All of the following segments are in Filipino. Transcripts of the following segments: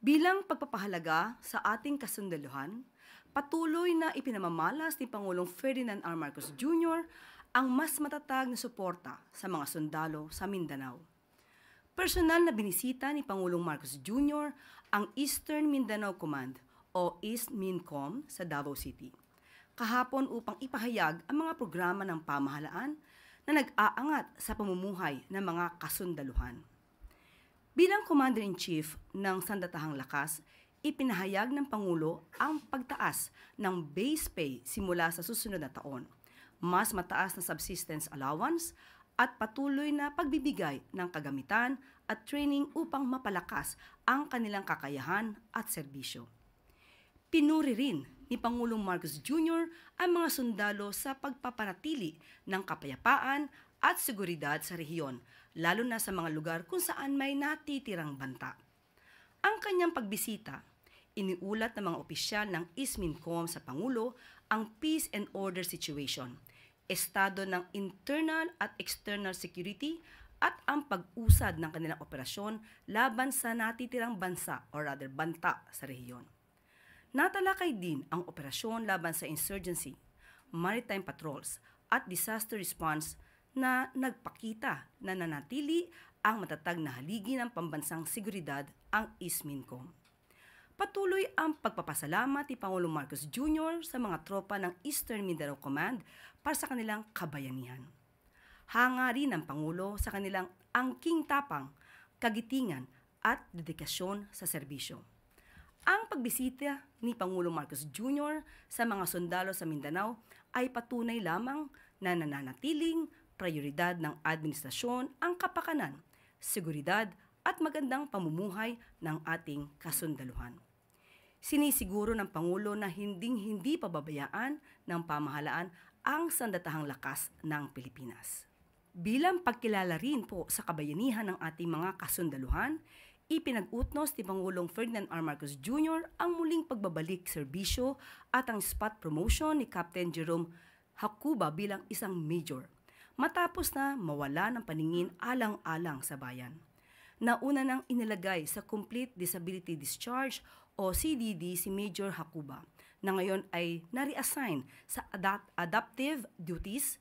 Bilang pagpapahalaga sa ating kasundaluhan, patuloy na ipinamamalas ni Pangulong Ferdinand R. Marcos Jr. ang mas matatag na suporta sa mga sundalo sa Mindanao. Personal na binisita ni Pangulong Marcos Jr. ang Eastern Mindanao Command o East MINCOM sa Davao City kahapon upang ipahayag ang mga programa ng pamahalaan na nag-aangat sa pamumuhay ng mga kasundaluhan. Bilang Commander-in-Chief ng Sandatahang Lakas, ipinahayag ng Pangulo ang pagtaas ng base pay simula sa susunod na taon, mas mataas na subsistence allowance at patuloy na pagbibigay ng kagamitan at training upang mapalakas ang kanilang kakayahan at serbisyo. Pinuri rin ni Pangulong Marcos Jr. ang mga sundalo sa pagpapanatili ng kapayapaan at seguridad sa rehiyon, lalo na sa mga lugar kung saan may natitirang banta. Ang kanyang pagbisita, iniulat ng mga opisyal ng ISMINCOM sa Pangulo ang peace and order situation, estado ng internal at external security at ang pag-usad ng kanilang operasyon laban sa natitirang bansa or rather banta sa rehiyon. Natalakay din ang operasyon laban sa insurgency, maritime patrols at disaster response na nagpakita na nanatili ang matatag na haligi ng pambansang seguridad ang ISMINCOM. Patuloy ang pagpapasalamat ni Pangulong Marcos Jr. sa mga tropa ng Eastern Mindanao Command para sa kanilang kabayanihan. Hanga rin ng Pangulo sa kanilang angking tapang, kagitingan at dedikasyon sa serbisyo. Ang pagbisita ni Pangulong Marcos Jr. sa mga sundalo sa Mindanao ay patunay lamang na nananatiling prioridad ng administrasyon ang kapakanan, seguridad at magandang pamumuhay ng ating kasundaluhan. Sinisiguro ng Pangulo na hindi pababayaan ng pamahalaan ang sandatahang lakas ng Pilipinas. Bilang pagkilala rin po sa kabayanihan ng ating mga kasundaluhan, ipinag-utnos ni Pangulong Ferdinand R. Marcos Jr. ang muling pagbabalik serbisyo at ang spot promotion ni Captain Jerome Hakuba bilang isang major, matapos na mawala ng paningin alang-alang sa bayan. Nauna nang inilagay sa Complete Disability Discharge o CDD si Major Hakuba, na ngayon ay na-reassign sa adaptive duties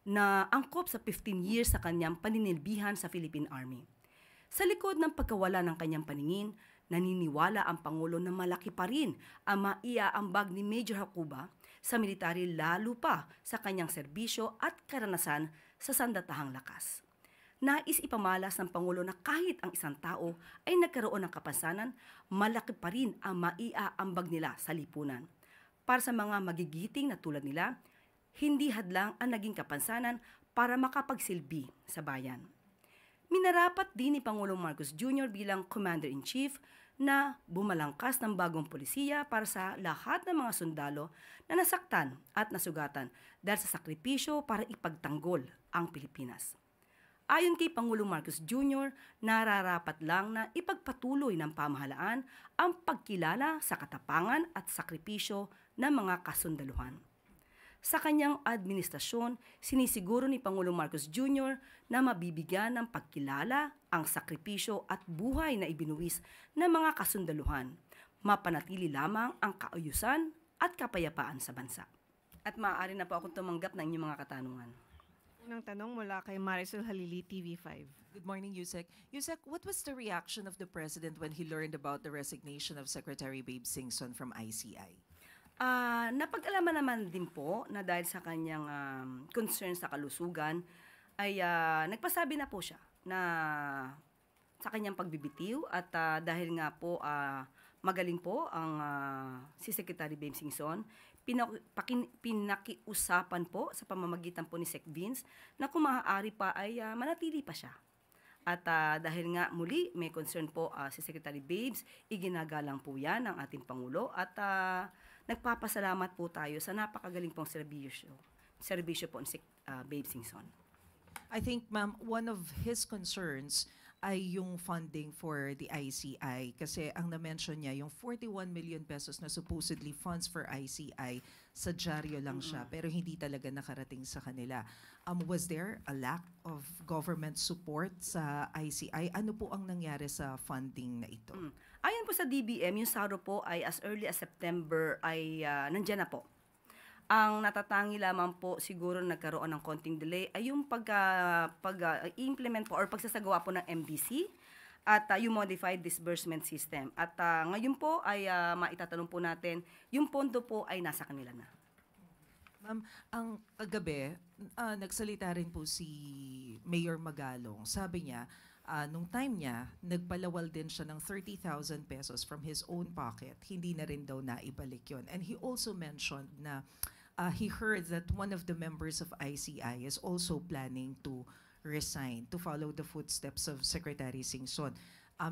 na angkop sa 15 years sa kanyang paninilbihan sa Philippine Army. Sa likod ng pagkawala ng kanyang paningin, naniniwala ang Pangulo na malaki pa rin ang maiaambag ni Major Hakuba sa military lalo pa sa kanyang serbisyo at karanasan sa sandatahang lakas. Nais ipamalas ng Pangulo na kahit ang isang tao ay nagkaroon ng kapansanan, malaki pa rin ang maiaambag nila sa lipunan. Para sa mga magigiting na tulad nila, hindi hadlang ang naging kapansanan para makapagsilbi sa bayan. Minarapat din ni Pangulong Marcos Jr. bilang Commander-in-Chief na bumalangkas ng bagong polisiya para sa lahat ng mga sundalo na nasaktan at nasugatan dahil sa sakripisyo para ipagtanggol ang Pilipinas. Ayon kay Pangulong Marcos Jr., nararapat lang na ipagpatuloy ng pamahalaan ang pagkilala sa katapangan at sakripisyo ng mga kasundaluhan. Sa kanyang administrasyon, sinisiguro ni Pangulong Marcos Jr. na mabibigyan ng pagkilala ang sakripisyo at buhay na ibinuwis ng mga kasundaluhan. Mapanatili lamang ang kaayusan at kapayapaan sa bansa. At maaari na po akong tumanggap ng inyong mga katanungan. Unang tanong mula kay Marisol Halili, TV5. Good morning, Yusek. Yusek, what was the reaction of the President when he learned about the resignation of Secretary Babe Singson from ICI? Napag-alaman naman din po na dahil sa kanyang concern sa kalusugan, ay nagpasabi na po siya na sa kanyang pagbibitiw at dahil nga po magaling po ang si Secretary Babe Singson, pinakiusapan po sa pamamagitan po ni Sec Vince na kung maaari pa ay manatili pa siya. At dahil nga muli may concern po si Secretary Babes, iginagalang po yan ng ating Pangulo at nagpapasalamat po tayo sa napakagaling pong serbisyo po ni Babe Singson. I think, ma'am, one of his concerns ay yung funding for the ICI. Kasi ang na-mention niya, yung 41 million pesos na supposedly funds for ICI, sa dyaryo lang siya, pero hindi talaga nakarating sa kanila. Was there a lack of government support sa ICI? Ano po ang nangyari sa funding na ito? Ayon po sa DBM, yung SARO po ay as early as September ay nandyan na po. Ang natatangi lamang po siguro nagkaroon ng konting delay ay yung pag-implement po or pagsasagawa po ng MDC at yung modified disbursement system. At ngayon po ay maitatanong po natin, yung pondo po ay nasa kanila na. Ma'am, ang kagabi, nagsalita rin po si Mayor Magalong. Sabi niya, nung time niya, nagpalawal din siya ng 30,000 pesos from his own pocket. Hindi na rin daw naibalik yon. And he also mentioned na he heard that one of the members of ICI is also planning to resign to follow the footsteps of Secretary Singson.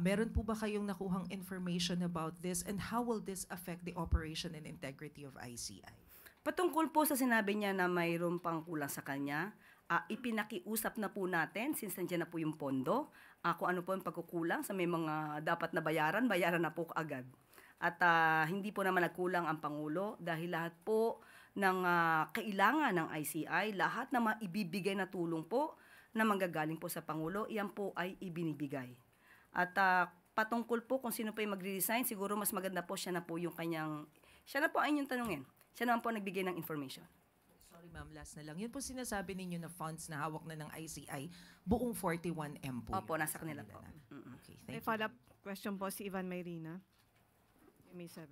Meron po ba kayong nakuhang information about this, and how will this affect the operation and integrity of ICI? Patungkol po sa sinabi niya na mayroon pang kulang sa kanya, ipinakiusap na po natin since nandiyan na po yung pondo, kung ano po yung pagkukulang sa may mga dapat na bayaran na po agad. At hindi po naman nagkulang ang Pangulo dahil lahat po ng kailangan ng ICI, lahat na maibibigay na tulong po na manggagaling po sa Pangulo, iyan po ay ibinibigay. At patungkol po kung sino po yung magre-resign, siguro mas maganda po siya na po ang inyong tanungin. Siya naman po nagbigay ng information. Sorry ma'am, last na lang. Yun po sinasabi ninyo na funds na hawak na ng ICI, buong 41M po. Opo, yun nasa sa kanila po. na. Okay, May thank you. follow-up question po si Ivan Mayrina. May 7.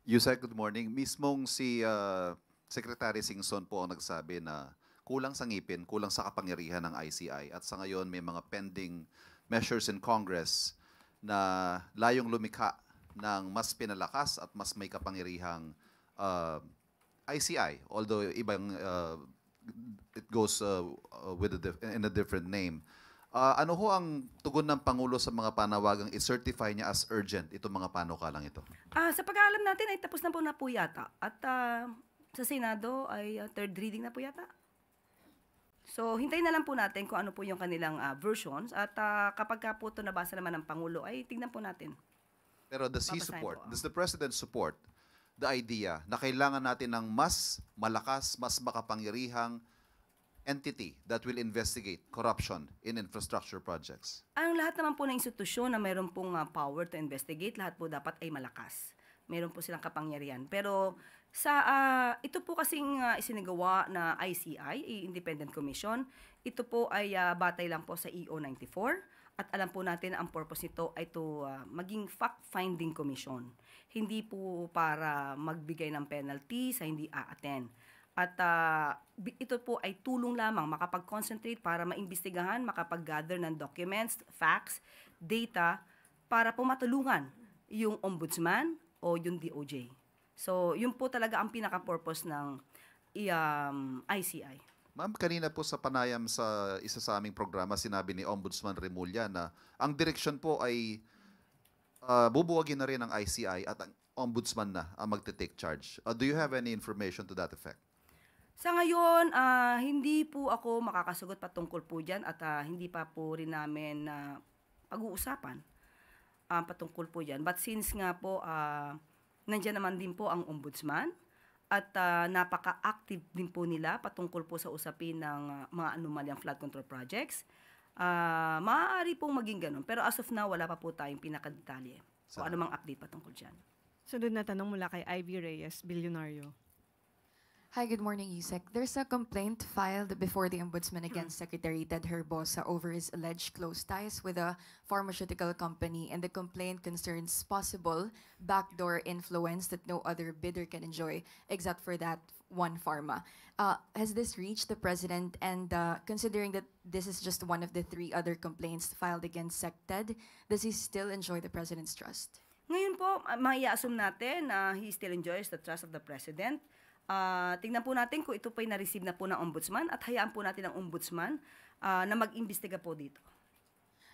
Yusek, good morning. Mismong si Secretary Singson po ang nagsabi na kulang sa ngipin, kulang sa kapangyarihan ng ICI at sa ngayon may mga pending measures in Congress na layong lumikha ng mas pinalakas at mas may kapangyarihang ICI, although ibang it goes in a different name. Ano ho ang tugon ng Pangulo sa mga panawagang i-certify niya as urgent itong mga panukalang ito? Sa pag-aalam natin ay tapos na po yata. At sa Senado ay third reading na po yata. So, hintayin na lang po natin kung ano po yung kanilang versions. At kapag ka po ito nabasa naman ng Pangulo, ay tignan po natin. Pero does he Babasahin support, po, does the President support the idea na kailangan natin ng mas malakas, mas makapangyarihang entity that will investigate corruption in infrastructure projects? Ang lahat naman po ng institusyon na mayroon pong power to investigate, lahat po dapat ay malakas. Meron po silang kapangyarihan. Pero ito po kasing isinagawa na ICI, Independent Commission, ito po ay batay lang po sa EO 94 at alam po natin na ang purpose nito ay to maging fact-finding commission. Hindi po para magbigay ng penalty sa hindi a-attend. At ito po ay tulong lamang makapag-concentrate para maimbestigahan, makapag-gather ng documents, facts, data para po matulungan yung ombudsman o yung DOJ. So, yun po talaga ang pinaka-purpose ng ICI. Ma'am, kanina po sa panayam sa isa sa aming programa, sinabi ni Ombudsman Remulla na ang direksyon po ay bubuwagin na rin ang ICI at ang Ombudsman na ang magte-take charge. Do you have any information to that effect? Sa ngayon, hindi po ako makakasagot patungkol po dyan at hindi pa po rin namin pag-uusapan patungkol po dyan. But since nga po, nandiyan naman din po ang ombudsman at napaka-active din po nila patungkol po sa usapin ng mga anomalyang flood control projects, maaari pong maging ganun. Pero as of now, wala pa po tayong pinakadetalye. So, ano mang update patungkol dyan. Sunod na tanong mula kay Ivy Reyes, Bilyonaryo. Hi, good morning, Yusek. There's a complaint filed before the Ombudsman against Secretary Ted Herbosa over his alleged close ties with a pharmaceutical company, and the complaint concerns possible backdoor influence that no other bidder can enjoy, except for that one pharma. Has this reached the President, and considering that this is just one of the 3 other complaints filed against SecTed, does he still enjoy the President's trust? Ngayon po, mai-assume natin na he still enjoys the trust of the President. Tingnan po natin kung ito po'y na-receive na po ng ombudsman at hayaan po natin ang ombudsman na mag-imbestiga po dito.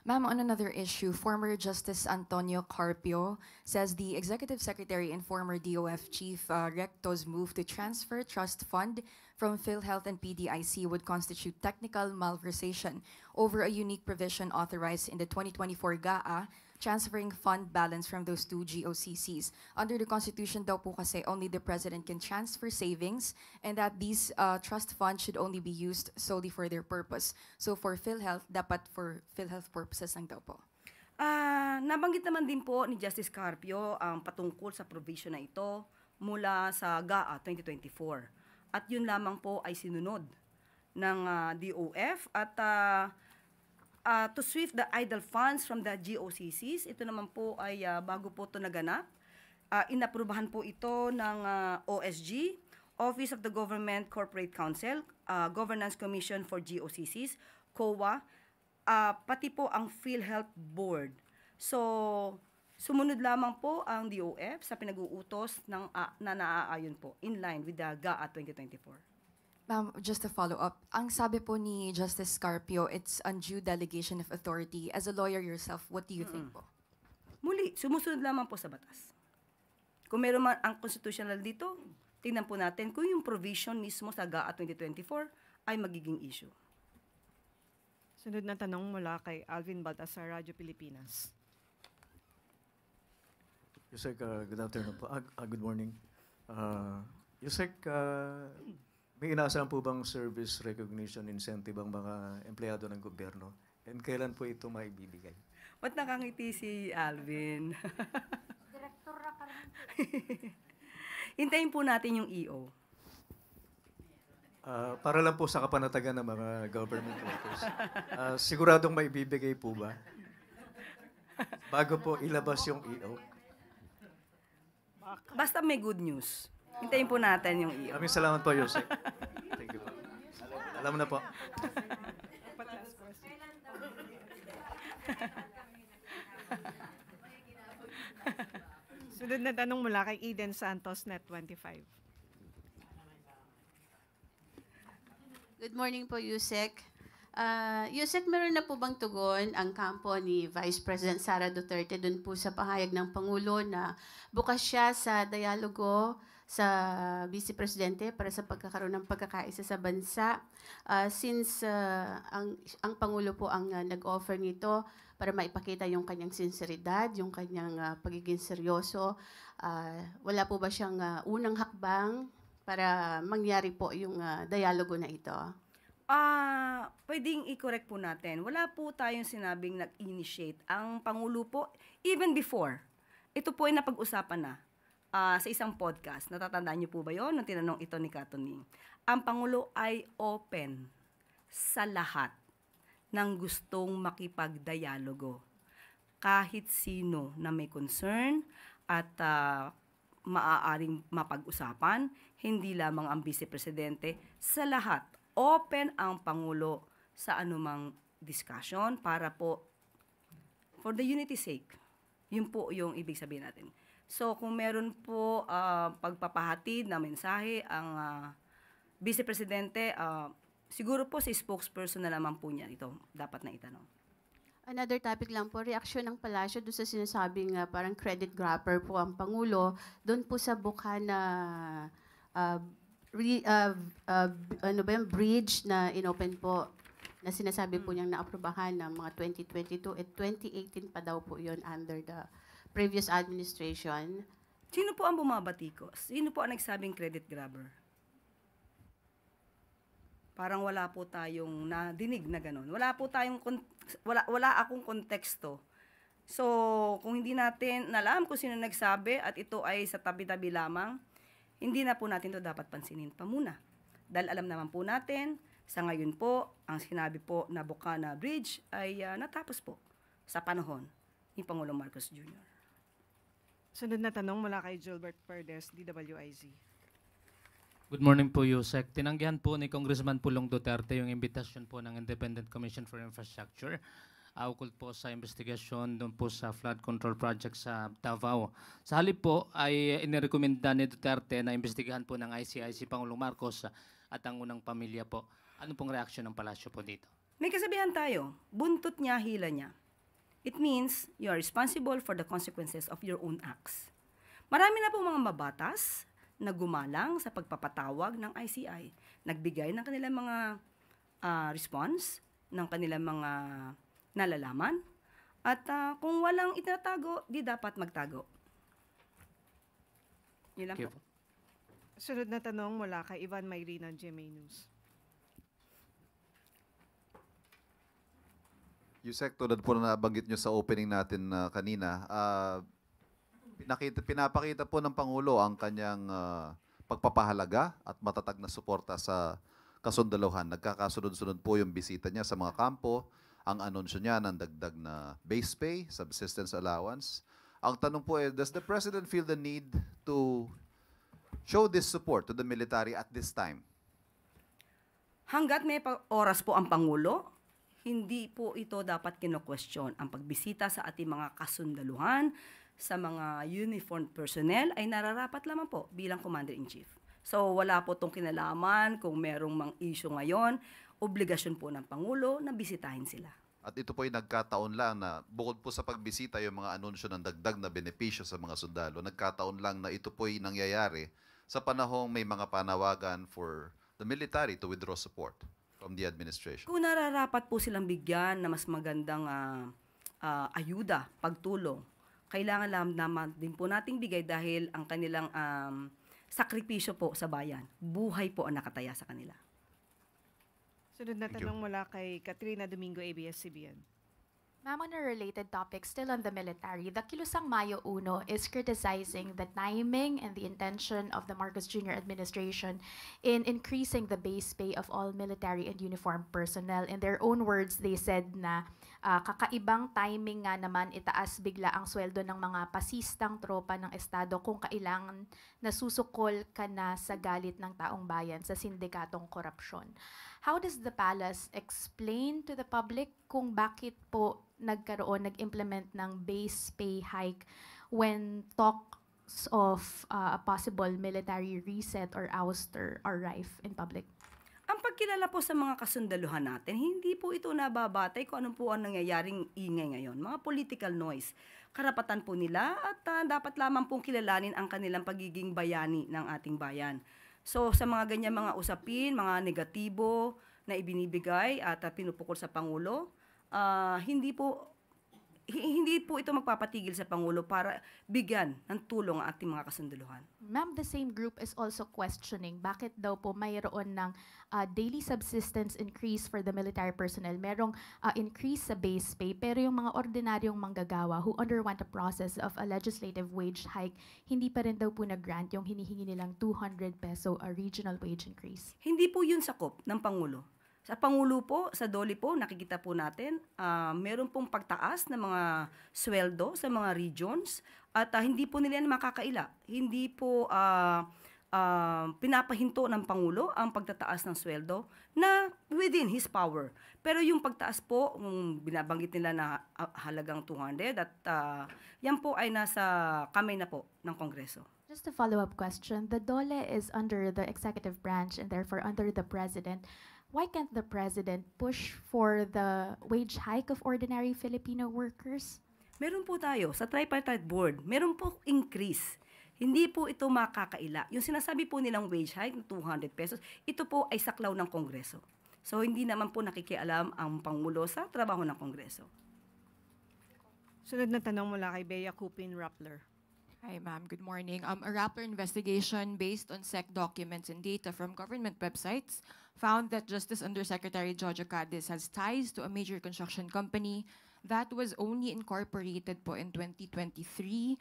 Ma'am, on another issue, former Justice Antonio Carpio says the Executive Secretary and former DOF Chief Recto's move to transfer trust fund from PhilHealth and PDIC would constitute technical malversation over a unique provision authorized in the 2024 GAA, transferring fund balance from those two GOCCs. Under the Constitution daw po kasi only the President can transfer savings and that these trust funds should only be used solely for their purpose. So for PhilHealth, dapat for PhilHealth purposes lang daw po. Nabanggit naman din po ni Justice Carpio ang patungkol sa provision na ito mula sa GAA 2024. At yun lamang po ay sinunod ng DOF at to sweep the idle funds from the GOCCs. Ito naman po ay bago po ito naganap. Inaprubahan po ito ng OSG, Office of the Government Corporate Council, Governance Commission for GOCCs, COA, pati po ang PhilHealth Board. So, sumunod lamang po ang DOF sa pinag-uutos ng, na naaayon po in line with the GAA 2024. Ma'am, just to follow up, ang sabi po ni Justice Carpio, it's undue delegation of authority. As a lawyer yourself, what do you think po? Muli, sumusunod lamang po sa batas. Kung meron man ang constitutional dito, tingnan po natin kung yung provision mismo sa GAA 2024 ay magiging issue. Sunod na tanong mula kay Alvin Baltasar, Radyo Pilipinas. Yusek, good afternoon po. Good morning. Yusek, may inaasahan po bang service recognition incentive ang mga empleyado ng gobyerno? And kailan po ito maibibigay? Ba't nakangiti si Alvin? Direktor na ka rin. Hintayin po natin yung EO. Para lang po sa kapanatagan ng mga government workers. Siguradong maibibigay po ba? Bago po ilabas yung EO? Basta may good news. Hintayin po natin yung EO. Maraming salamat po, Yusek. Thank you po. Alam na po. Sunod na tanong mula kay Eden Santos, Net 25. Good morning po, Yusek. Yusek, meron na po bang tugon ang kampo ni Vice President Sara Duterte dun po sa pahayag ng Pangulo na bukas siya sa dialogo sa Vice Presidente para sa pagkakaroon ng pagkakaisa sa bansa? Since ang Pangulo po ang nag-offer nito para maipakita yung kanyang sinseridad, yung kanyang pagiging seryoso, wala po ba siyang unang hakbang para mangyari po yung dialogo na ito? Pwedeng i-correct po natin. Wala po tayong sinabing nag-initiate. Ang Pangulo po, even before, ito po ay napag-usapan na sa isang podcast. Natatandaan niyo po ba yon nung tinanong ito ni Katuning? Ang Pangulo ay open sa lahat ng gustong makipagdialogo. Kahit sino na may concern at maaaring mapag-usapan, hindi lamang ang Vice Presidente, sa lahat. Open ang Pangulo sa anumang discussion para po for the unity sake. Yun po yung ibig sabihin natin. So kung meron po pagpapahatid na mensahe ang Vice Presidente, siguro po si spokesperson na naman po niya ito dapat na itanong. Another topic lang po, reaksyon ng palasyo doon sa sinasabing parang credit grabber po ang Pangulo, doon po sa bukha na bridge na inopen po na sinasabi po niyang naaprubahan ng mga 2022 at 2018 pa daw po yon under the previous administration. Sino po ang bumabatikos? Sino po ang nagsabing credit grabber? Parang wala po tayong nadinig na ganun. Wala po tayong wala akong konteksto. So, kung hindi natin alam kung sino nagsabi at ito ay sa tabi-tabi lamang, hindi na po natin ito dapat pansinin pa muna. Dahil alam naman po natin, sa ngayon po, ang sinabi po na Bukana Bridge ay natapos po sa panahon ni Pangulong Marcos Jr. Sunod na tanong mula kay Gilbert Perdes, DWIZ. Good morning po, Yusek. Tinanggihan po ni Congressman Pulong Duterte yung imbitasyon po ng Independent Commission for Infrastructure ukol po sa investigasyon doon po sa flood control project sa Davao. Sa halip po ay inirekomenda ni Duterte na imbestigahan po ng ICI si Pangulong Marcos at ang unang pamilya po. Ano pong reaksyon ng palasyo po dito? May kasabihan tayo, buntot niya, hila niya. It means you are responsible for the consequences of your own acts. Marami na po mga mabatas na gumalang sa pagpapatawag ng ICI. Nagbigay ng kanilang mga response, ng kanilang mga nalalaman, at kung walang itatago, di dapat magtago. Yun lang Thank you po. Sunod na tanong mula kay Ivan Mayri ng GMA News. Yusek, tulad po na nabanggit nyo sa opening natin kanina, pinapakita po ng Pangulo ang kanyang pagpapahalaga at matatag na suporta sa kasundaluhan. Nagkakasunod-sunod po yung bisita niya sa mga kampo, ang anunsyo niya ng dagdag na base pay, subsistence allowance. Ang tanong po does the President feel the need to show this support to the military at this time? Hanggat may oras po ang Pangulo, hindi po ito dapat kino-question. Ang pagbisita sa ating mga kasundaluhan, sa mga uniformed personnel, ay nararapat lamang po bilang Commander-in-Chief. So wala po itong kinalaman kung merong mang issue ngayon, obligasyon po ng Pangulo na bisitahin sila. At ito po ay nagkataon lang na bukod po sa pagbisita yung mga anunsyo ng dagdag na benepisyo sa mga sundalo, nagkataon lang na ito po ay nangyayari sa panahong may mga panawagan for the military to withdraw support from the administration. Kung nararapat po silang bigyan na mas magandang ayuda, pagtulong, kailangan lang naman din po nating bigay dahil ang kanilang sakripisyo po sa bayan, buhay po ang nakataya sa kanila. Sunod na Thank you. tanong mula kay Katrina Domingo, ABS-CBN. Ma'am, on a related topic, still on the military, the Kilusang Mayo Uno is criticizing the timing and the intention of the Marcos Jr. administration in increasing the base pay of all military and uniformed personnel. In their own words, they said na kakaibang timing nga naman itaas bigla ang sweldo ng mga pasistang tropa ng Estado kung kailangan nasusukol ka na sa galit ng taong bayan sa sindikatong korupsyon. How does the palace explain to the public kung bakit po nag-implement ng base pay hike when talks of a possible military reset or ouster are rife in public? Ang pagkilala po sa mga kasundaluhan natin, hindi po ito nababatay kung ano po ang nangyayaring ingay ngayon. Mga political noise. Karapatan po nila at dapat lamang pong kilalanin ang kanilang pagiging bayani ng ating bayan. So sa mga ganyan mga usapin, mga negatibo na ibinibigay at pinupukol sa Pangulo, hindi po ito magpapatigil sa Pangulo para bigyan ng tulong ang ating mga kasundaluhan. Ma'am, the same group is also questioning bakit daw po mayroon ng daily subsistence increase for the military personnel. Merong increase sa base pay, pero yung mga ordinaryong manggagawa who underwent a process of a legislative wage hike, hindi pa rin daw po nag-grant yung hinihingi nilang 200 peso a regional wage increase. Hindi po yun sakop ng Pangulo. Sa Pangulo po, sa DOLE po, nakikita po natin, meron pong pagtaas ng mga sweldo sa mga regions at hindi po nila makakaila. Hindi po pinapahinto ng Pangulo ang pagtataas ng sweldo na within his power. Pero yung pagtaas po, binabanggit nila na halagang 200 at yan po ay nasa kamay na po ng Kongreso. Just a follow-up question. The DOLE is under the executive branch and therefore under the president. Why can't the president push for the wage hike of ordinary Filipino workers? Meron po tayo sa tripartite board, meron po increase. Hindi po ito makakaila. Yung sinasabi po nilang wage hike ng 200 pesos, ito po ay saklaw ng Kongreso. So hindi naman po nakikialam ang Pangulo sa trabaho ng Kongreso. Sunod na tanong mula kay Bea Cupin, Rappler. Hi, ma'am. Good morning. A Rappler investigation based on SEC documents and data from government websites found that Justice Undersecretary Jojo Cadiz has ties to a major construction company that was only incorporated po in 2023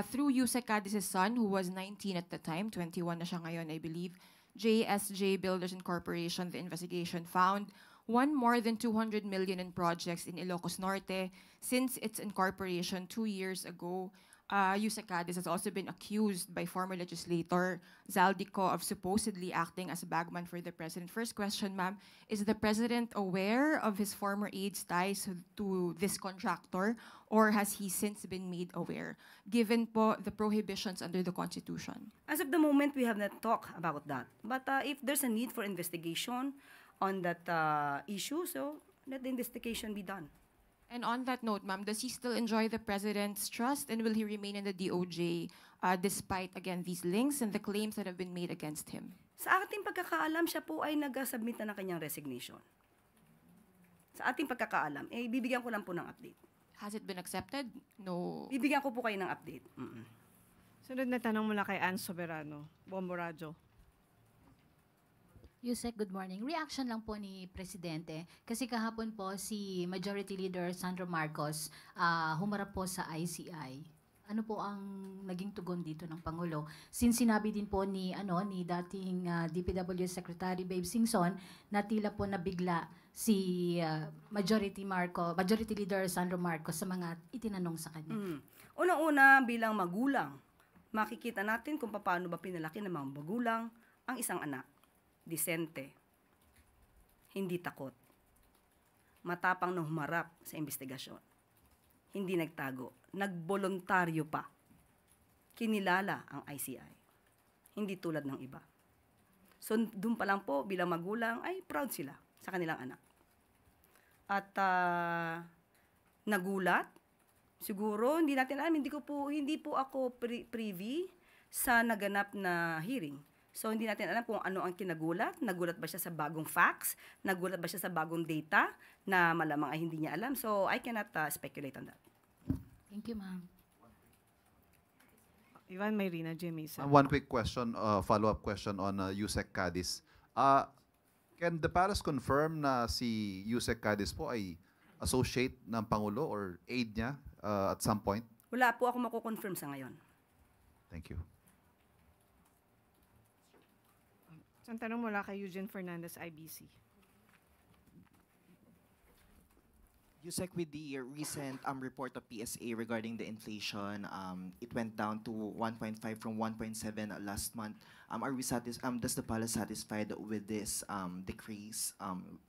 through Yusek Cadiz's son, who was 19 at the time, 21 na siya ngayon, I believe, JSJ Builders Incorporation. The investigation found won more than 200 million in projects in Ilocos Norte since its incorporation 2 years ago. Yusek Cadiz has also been accused by former legislator Zaldico of supposedly acting as a bagman for the president. First question, ma'am, is the president aware of his former aide's ties to this contractor, or has he since been made aware, given po the prohibitions under the Constitution? As of the moment, we have not talked about that. But if there's a need for investigation on that issue, so let the investigation be done. And on that note, ma'am, does he still enjoy the president's trust and will he remain in the DOJ despite, again, these links and the claims that have been made against him? Sa ating pagkakaalam, siya po ay nag-submit na ng kanyang resignation. Sa ating pagkakaalam, bibigyan ko lang po ng update. Has it been accepted? No. Bibigyan ko po kayo ng update. Sunod na tanong mula kay Ann Soberano, Bombo Radyo. Yusek, good morning. Reaction lang po ni Presidente. Kasi kahapon po si Majority Leader Sandro Marcos humarap po sa ICI. Ano po ang naging tugon dito ng Pangulo? Since sinabi din po ni dating DPW Secretary Babe Singson na tila po nabigla si Majority Leader Sandro Marcos sa mga itinanong sa kanya. Unang-una, bilang magulang, makikita natin kung paano ba pinalaki ng mga magulang ang isang anak. Disente, hindi takot, matapang na humarap sa investigasyon, hindi nagtago, nagboluntaryo pa, kinilala ang ICI, hindi tulad ng iba. So, doon pa lang po, bilang magulang, ay proud sila sa kanilang anak. At nagulat, siguro, hindi natin alam, hindi po ako privy sa naganap na hearing. So, hindi natin alam kung ano ang kinagulat. Nagulat ba siya sa bagong facts? Nagulat ba siya sa bagong data na malamang ay hindi niya alam? So, I cannot speculate on that. Thank you, ma'am. Ivan Mayrina, Jimmy. One quick question, follow-up question on Yusek Cadiz. Can the palace confirm na si Yusek Cadiz po ay associate ng Pangulo or aide niya at some point? Wala po ako mako-confirm sa ngayon. Thank you. Isang tanong mula kay Eugene Fernandez, IBC. Yusek, with the recent report of PSA regarding the inflation, it went down to 1.5 from 1.7 last month. Are we does the palace satisfied with this decrease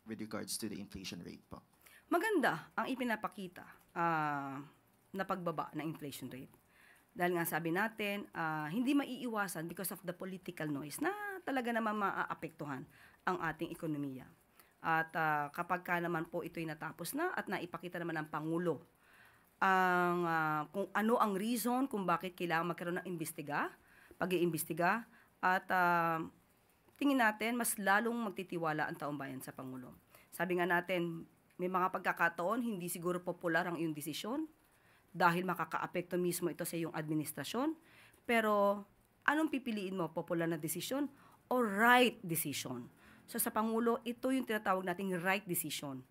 with regards to the inflation rate po? Maganda ang ipinapakita na pagbaba ng inflation rate. Dahil nga sabi natin, hindi maiiwasan because of the political noise na talaga naman maaapektuhan ang ating ekonomiya. At kapag ka naman po ito'y natapos na at naipakita naman ng Pangulo ang kung ano ang reason kung bakit kailangan magkaroon ng pag-iimbestiga at tingin natin mas lalong magtitiwala ang taong bayan sa Pangulo. Sabi nga natin, may mga pagkakataon hindi siguro popular ang iyong desisyon dahil makakaapekto mismo ito sa iyong administrasyon. Pero anong pipiliin mo? Popular na desisyon o right decision? So sa Pangulo, ito yung tinatawag nating right decision.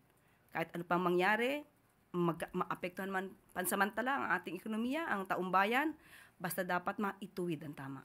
Kahit ano pang mangyari, maapektuhan man pansamantala ang ating ekonomiya, ang taong bayan, basta dapat maituwid ang tama.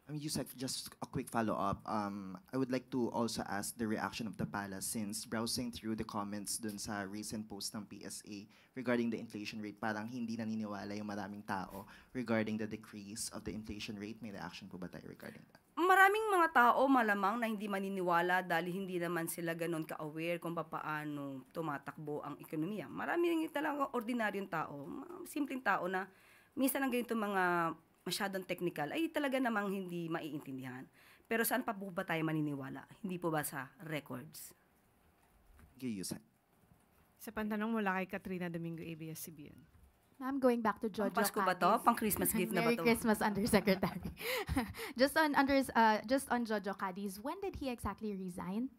Yusek, just a quick follow-up. I would like to also ask the reaction of the palace since browsing through the comments dun sa recent post ng PSA regarding the inflation rate, parang hindi naniniwala yung maraming tao regarding the decrease of the inflation rate. May reaction po ba tayo regarding that? Maraming mga tao malamang na hindi maniniwala dahil hindi naman sila ganun ka-aware kung paano tumatakbo ang ekonomiya. Maraming talagang ordinaryong tao, simpleng tao na minsan ang ganito mga masyadong technical ay talaga namang hindi maiintindihan. Pero saan pa po ba tayo maniniwala? Hindi po ba sa records? Thank you, Yusek. Sa pantanong mula kay Katrina Domingo, ABS-CBN. Ma'am, going back to Jojo Pasko ba to? Pang Christmas gift na ba Merry to? Christmas, Undersecretary. just on Jojo Cadiz, when did he exactly resign?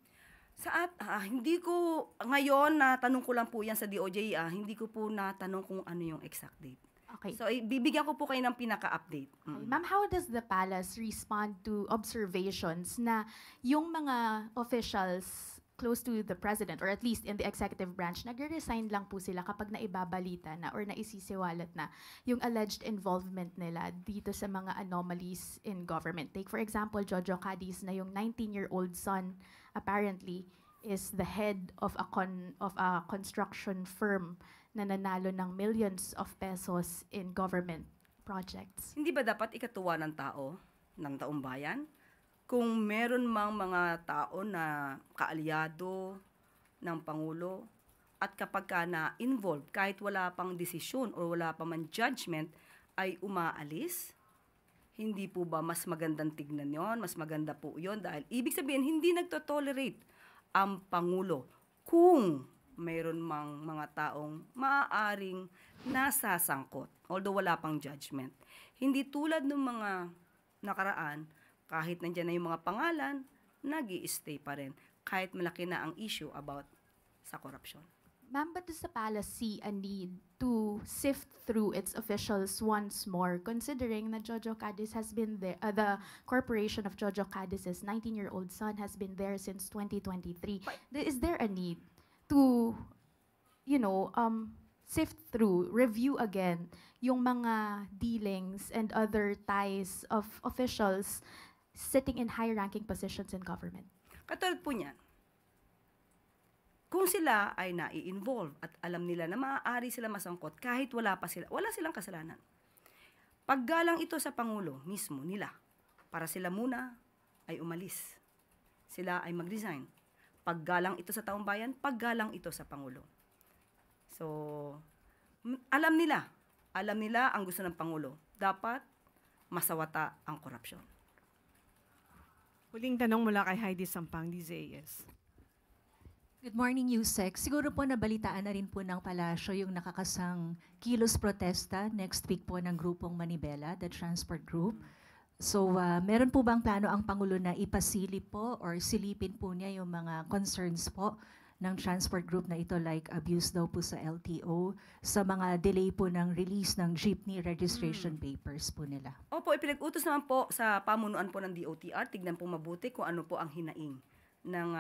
Hindi ko, ngayon, natanong ko lang po yan sa DOJ, hindi ko po natanong kung ano yung exact date. Okay. So, bibigyan ko po kayo ng pinaka-update. Okay. Ma'am, how does the palace respond to observations na yung mga officials close to the president or at least in the executive branch, nagre-resign lang po sila kapag naibabalita na or naisisiwalat na yung alleged involvement nila dito sa mga anomalies in government? Take for example, Jojo Cadiz na yung 19-year-old son apparently is the head of a construction firm na nanalo ng millions of pesos in government projects. Hindi ba dapat ikatuwa ng taong bayan? Kung meron mang mga tao na kaalyado ng Pangulo at kapag ka na-involved, kahit wala pang desisyon o wala pa man judgment, ay umaalis, hindi po ba mas magandang tignan yon? Mas maganda po yon dahil ibig sabihin, hindi nagtotolerate ang Pangulo kung mayroon mang mga taong maaaring nasasangkot, although wala pang judgment. Hindi tulad ng mga nakaraan, kahit nandiyan na yung mga pangalan, nag-i-stay pa rin, kahit malaki na ang issue about sa corruption. Ma'am, but does the palace see a need to sift through its officials once more, considering that Jojo Cadiz has been there, the corporation of Jojo Cadiz's 19-year-old son has been there since 2023? Is there a need to, sift through, review again yung mga dealings and other ties of officials sitting in high-ranking positions in government? Katulad po niyan, kung sila ay nai-involve at alam nila na maaari sila masangkot kahit wala silang kasalanan. Paggalang ito sa Pangulo mismo nila, para sila muna ay umalis. Sila ay mag-resign. Paggalang ito sa taong bayan, paggalang ito sa Pangulo. So, alam nila ang gusto ng Pangulo. Dapat masawata ang korupsyon. Huling tanong mula kay Heidi Sampang, DZAS. Good morning, Yusek. Siguro po nabalitaan na rin po ng palasyo yung nakakasang kilos protesta next week po ng grupong Manibela, the Transport Group. So, meron po bang plano ang Pangulo na ipasilip po or silipin po niya yung mga concerns po ng transport group na ito, like abuse daw po sa LTO, sa mga delay po ng release ng jeepney registration papers po nila? Opo, ipinag-utos naman po sa pamunuan po ng DOTR. Tignan po mabuti kung ano po ang hinaing ng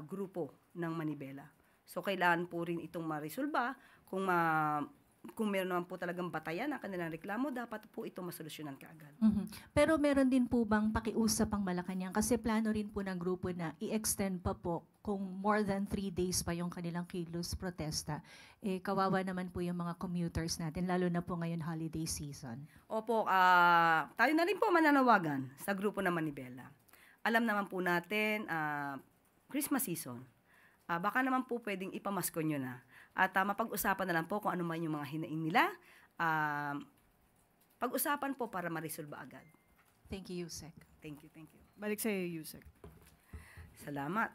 grupo ng Manibela. So, kailangan po rin itong marisolba. Kung meron naman po talagang batayan ang kanilang reklamo, dapat po ito masolusyonan kaagad. Pero meron din po bang pakiusap ang Malacanang? Kasi plano rin po ng grupo na i-extend pa po kung more than 3 days pa yung kanilang kilos protesta. Kawawa naman po yung mga commuters natin, lalo na po ngayon holiday season. Opo, tayo na rin po mananawagan sa grupo ng Manibela. Alam naman po natin, Christmas season. Baka naman po pwedeng ipamasko nyo na. At mapag-usapan na lang po kung ano man yung mga hinaing nila. Pag-usapan po para ma-resolve agad. Thank you, Yusek. Thank you. Balik sa iyo, Yusek. Salamat.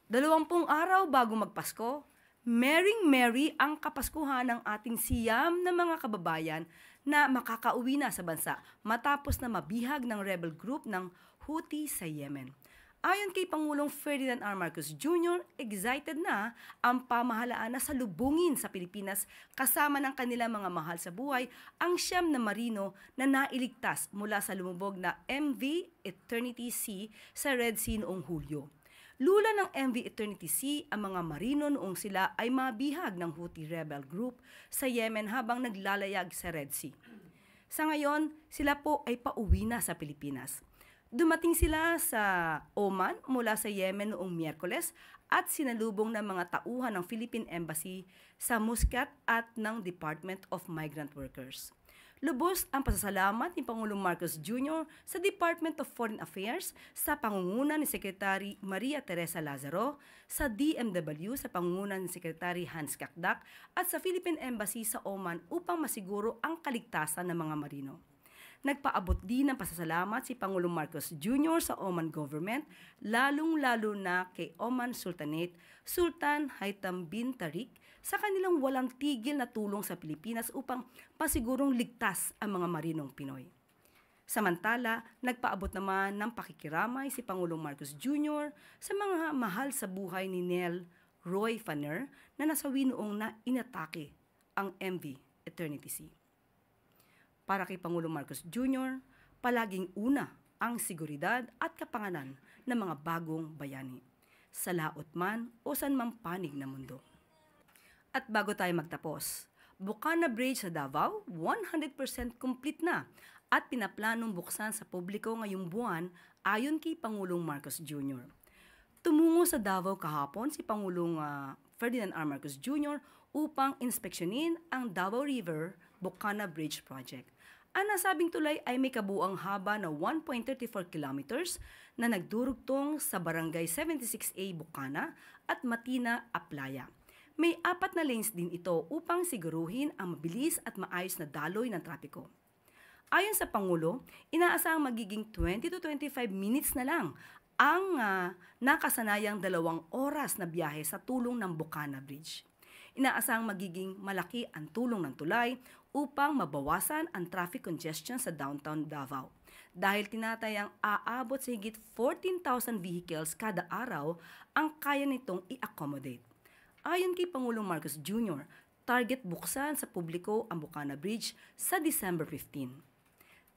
20 araw bago magpasko, Merry ang kapaskuhan ng ating siyam na mga kababayan na makakauwi na sa bansa matapos na mabihag ng rebel group ng Houthi sa Yemen. Ayon kay Pangulong Ferdinand R. Marcos Jr., excited na ang pamahalaan na salubungin sa Pilipinas kasama ng kanilang mga mahal sa buhay ang siyam na marino na nailigtas mula sa lumubog na MV Eternity Sea sa Red Sea noong Hulyo. Lula ng MV Eternity Sea ang mga marino noong sila ay mabihag ng Houthi rebel group sa Yemen habang naglalayag sa Red Sea. Sa ngayon, sila po ay pauwi na sa Pilipinas. Dumating sila sa Oman mula sa Yemen noong Miyerkules at sinalubong ng mga tauhan ng Philippine Embassy sa Muscat at ng Department of Migrant Workers. Lubos ang pasasalamat ni Pangulong Marcos Jr. sa Department of Foreign Affairs sa pangunguna ni Secretary Maria Teresa Lazaro, sa DMW sa pangunguna ni Secretary Hans Kakdak at sa Philippine Embassy sa Oman upang masiguro ang kaligtasan ng mga marino. Nagpaabot din ng pasasalamat si Pangulong Marcos Jr. sa Oman government, lalong-lalo na kay Oman Sultanate, Sultan Haitham bin Tariq, sa kanilang walang tigil na tulong sa Pilipinas upang pasigurong ligtas ang mga marinong Pinoy. Samantala, nagpaabot naman ng pakikiramay si Pangulong Marcos Jr. sa mga mahal sa buhay ni Nel Roy Fanner na nasawi noong na inatake ang MV Eternity Sea. Para kay Pangulong Marcos Jr., palaging una ang seguridad at kapanganan ng mga bagong bayani, sa laot man o sanmang panig na mundo. At bago tayo magtapos, Bukana Bridge sa Davao, 100% complete na at pinaplanong buksan sa publiko ngayong buwan ayon kay Pangulong Marcos Jr. Tumungo sa Davao kahapon si Pangulong Ferdinand R. Marcos Jr. upang inspeksyonin ang Davao River Bukana Bridge Project. Ang nasabing tulay ay may kabuang haba na 1.34 kilometers na nagdurugtong sa Barangay 76A Bukana at Matina, Aplaya. May 4 na lanes din ito upang siguruhin ang mabilis at maayos na daloy ng trapiko. Ayon sa Pangulo, inaasahang magiging 20 to 25 minutes na lang ang nakasanayang 2 oras na biyahe sa tulong ng Bocana Bridge. Inaasahang magiging malaki ang tulong ng tulay upang mabawasan ang traffic congestion sa downtown Davao. Dahil tinatayang aabot sa higit 14,000 vehicles kada araw ang kaya nitong i-accommodate. Ayon kay Pangulong Marcos Jr., target buksan sa publiko ang Bocana Bridge sa December 15.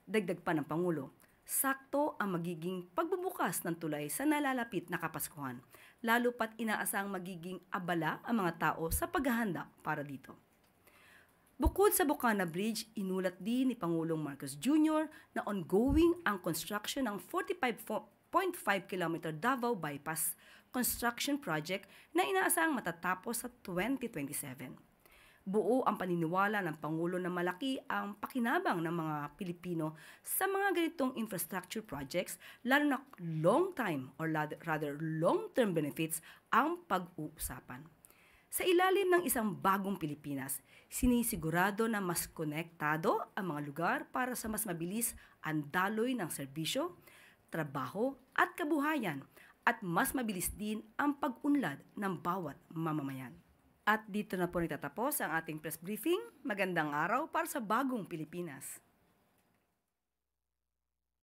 Dagdag pa ng Pangulo, sakto ang magiging pagbubukas ng tulay sa nalalapit na Kapaskuhan, lalo pat inaasang magiging abala ang mga tao sa paghahanda para dito. Bukod sa Bocana Bridge, inulat din ni Pangulong Marcos Jr. na ongoing ang construction ng 45.5 km Davao Bypass construction project na inaasang matatapos sa 2027. Buo ang paniniwala ng Pangulo na malaki ang pakinabang ng mga Pilipino sa mga ganitong infrastructure projects, lalo na long-time or rather long-term benefits ang pag-uusapan. Sa ilalim ng isang bagong Pilipinas, sinisigurado na mas konektado ang mga lugar para sa mas mabilis ang daloy ng serbisyo, trabaho at kabuhayan, at mas mabilis din ang pag-unlad ng bawat mamamayan. At dito na po nagtatapos ang ating press briefing. Magandang araw para sa bagong Pilipinas.